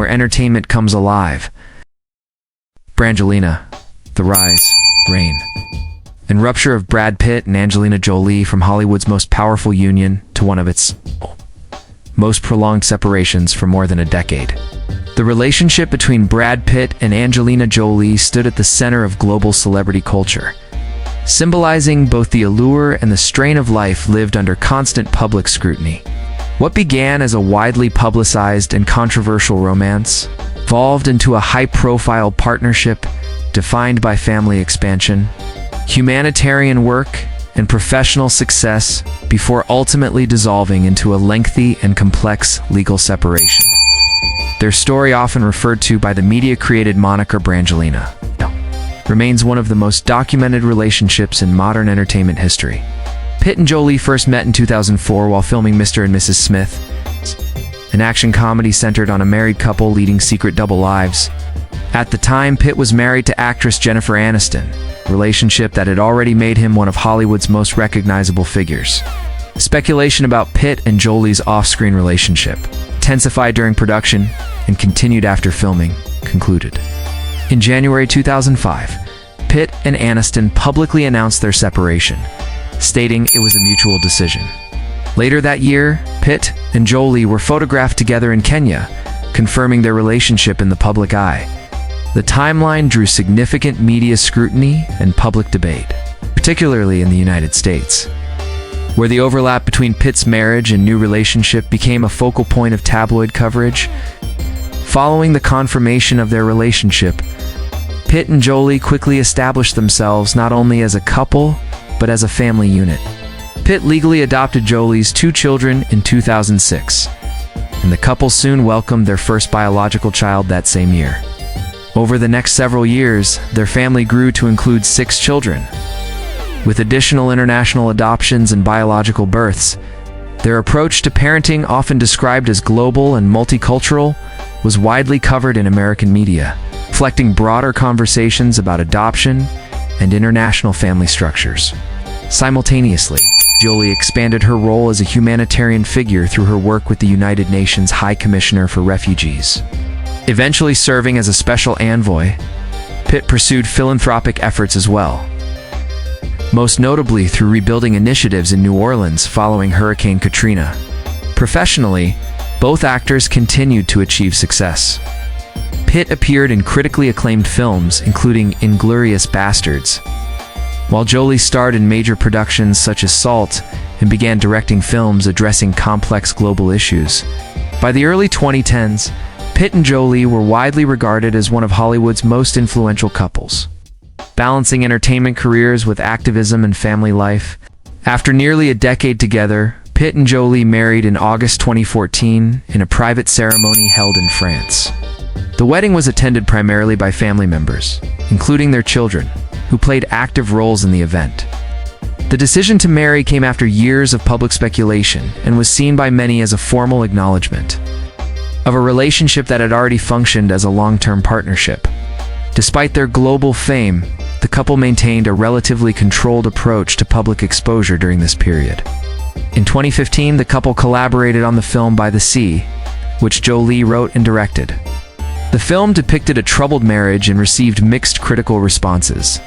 entertainment comes alive. Brangelina, the rise, reign, and rupture of Brad Pitt and Angelina Jolie from Hollywood's most powerful union to one of its most prolonged separations for more than a decade. The relationship between Brad Pitt and Angelina Jolie stood at the center of global celebrity culture, symbolizing both the allure and the strain of life lived under constant public scrutiny. What began as a widely publicized and controversial romance evolved into a high-profile partnership defined by family expansion, humanitarian work, and professional success before ultimately dissolving into a lengthy and complex legal separation. Their story, often referred to by the media-created moniker Brangelina, remains one of the most documented relationships in modern entertainment history. Pitt and Jolie first met in 2004 while filming Mr. and Mrs. Smith, an action comedy centered on a married couple leading secret double lives. At the time, Pitt was married to actress Jennifer Aniston, a relationship that had already made him one of Hollywood's most recognizable figures. Speculation about Pitt and Jolie's off-screen relationship, intensified during production and continued after filming, concluded. In January 2005, Pitt and Aniston publicly announced their separation, stating it was a mutual decision. Later that year, Pitt and Jolie were photographed together in Kenya, confirming their relationship in the public eye. The timeline drew significant media scrutiny and public debate, particularly in the United States, where the overlap between Pitt's marriage and new relationship became a focal point of tabloid coverage. Following the confirmation of their relationship, Pitt and Jolie quickly established themselves not only as a couple, but as a family unit. Pitt legally adopted Jolie's 2 children in 2006, and the couple soon welcomed their first biological child that same year. Over the next several years, their family grew to include 6 children. With additional international adoptions and biological births, their approach to parenting, often described as global and multicultural, was widely covered in American media, reflecting broader conversations about adoption and international family structures. Simultaneously, Jolie expanded her role as a humanitarian figure through her work with the United Nations High Commissioner for Refugees. Eventually serving as a special envoy, Pitt pursued philanthropic efforts as well, most notably through rebuilding initiatives in New Orleans following Hurricane Katrina. Professionally, both actors continued to achieve success. Pitt appeared in critically acclaimed films, including *Inglourious Basterds*, while Jolie starred in major productions such as *Salt* and began directing films addressing complex global issues. By the early 2010s, Pitt and Jolie were widely regarded as one of Hollywood's most influential couples, balancing entertainment careers with activism and family life. After nearly a decade together, Pitt and Jolie married in August 2014 in a private ceremony held in France. The wedding was attended primarily by family members, including their children, who played active roles in the event. The decision to marry came after years of public speculation and was seen by many as a formal acknowledgement of a relationship that had already functioned as a long-term partnership. Despite their global fame, the couple maintained a relatively controlled approach to public exposure during this period. In 2015, the couple collaborated on the film By the Sea, which Jolie wrote and directed. The film depicted a troubled marriage and received mixed critical responses.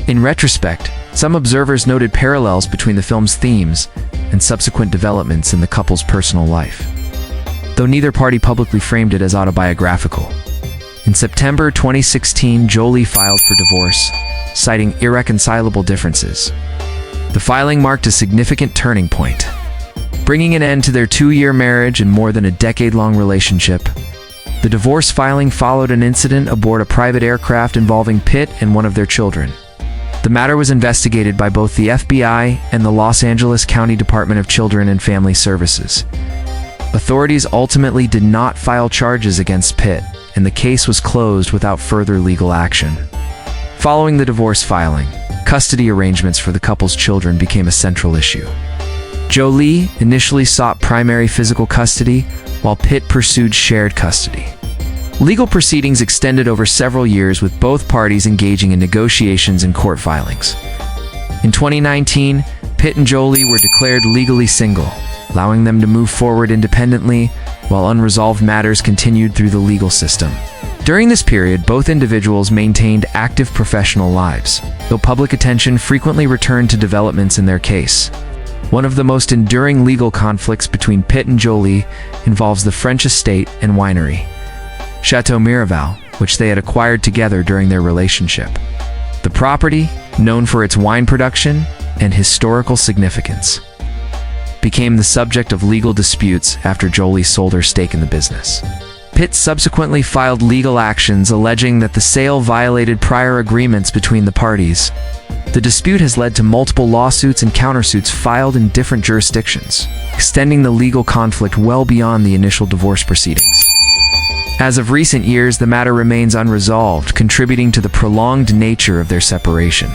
In retrospect, some observers noted parallels between the film's themes and subsequent developments in the couple's personal life, though neither party publicly framed it as autobiographical. In September 2016, Jolie filed for divorce, citing irreconcilable differences. The filing marked a significant turning point, bringing an end to their 2-year marriage and more than a decade-long relationship. The divorce filing followed an incident aboard a private aircraft involving Pitt and one of their children. The matter was investigated by both the FBI and the Los Angeles County Department of Children and Family Services. Authorities ultimately did not file charges against Pitt, and the case was closed without further legal action. Following the divorce filing, custody arrangements for the couple's children became a central issue. Jolie initially sought primary physical custody, while Pitt pursued shared custody. Legal proceedings extended over several years, with both parties engaging in negotiations and court filings. In 2019, Pitt and Jolie were declared legally single, allowing them to move forward independently while unresolved matters continued through the legal system. During this period, both individuals maintained active professional lives, though public attention frequently returned to developments in their case. One of the most enduring legal conflicts between Pitt and Jolie involves the French estate and winery, Château Miraval, which they had acquired together during their relationship. The property, known for its wine production and historical significance, became the subject of legal disputes after Jolie sold her stake in the business. Pitt subsequently filed legal actions alleging that the sale violated prior agreements between the parties. The dispute has led to multiple lawsuits and countersuits filed in different jurisdictions, extending the legal conflict well beyond the initial divorce proceedings. As of recent years, the matter remains unresolved, contributing to the prolonged nature of their separation.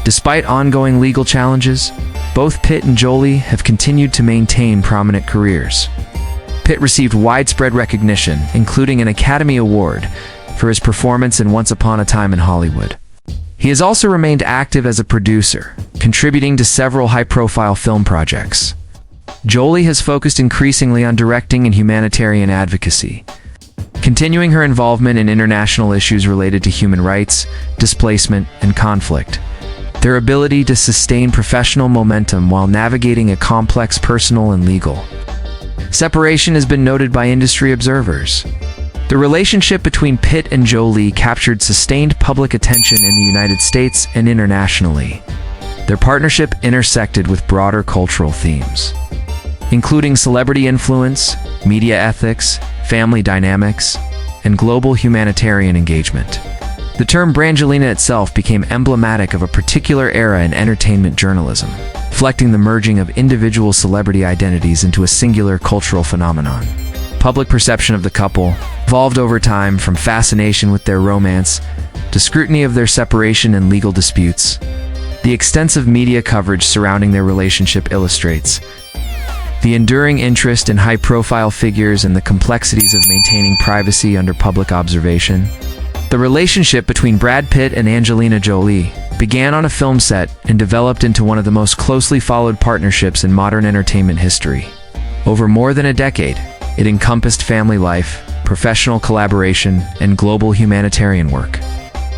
Despite ongoing legal challenges, both Pitt and Jolie have continued to maintain prominent careers. Pitt received widespread recognition, including an Academy Award, for his performance in Once Upon a Time in Hollywood. He has also remained active as a producer, contributing to several high-profile film projects. Jolie has focused increasingly on directing and humanitarian advocacy, continuing her involvement in international issues related to human rights, displacement, and conflict. Their ability to sustain professional momentum while navigating a complex personal and legal separation has been noted by industry observers. The relationship between Pitt and Jolie captured sustained public attention in the United States and internationally. Their partnership intersected with broader cultural themes, including celebrity influence, media ethics, family dynamics, and global humanitarian engagement. The term Brangelina itself became emblematic of a particular era in entertainment journalism, reflecting the merging of individual celebrity identities into a singular cultural phenomenon. Public perception of the couple evolved over time from fascination with their romance to scrutiny of their separation and legal disputes. The extensive media coverage surrounding their relationship illustrates the enduring interest in high-profile figures and the complexities of maintaining privacy under public observation. The relationship between Brad Pitt and Angelina Jolie began on a film set and developed into one of the most closely followed partnerships in modern entertainment history. Over more than a decade, it encompassed family life, professional collaboration, and global humanitarian work.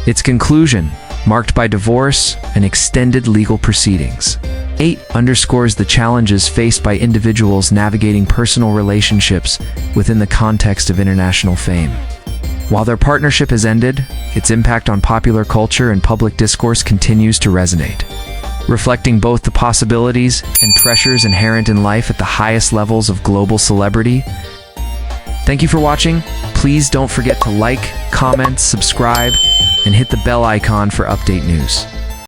Its conclusion, marked by divorce and extended legal proceedings, underscores the challenges faced by individuals navigating personal relationships within the context of international fame. While their partnership has ended, its impact on popular culture and public discourse continues to resonate, reflecting both the possibilities and pressures inherent in life at the highest levels of global celebrity. Thank you for watching. Please don't forget to like, comment, subscribe, and hit the bell icon for update news.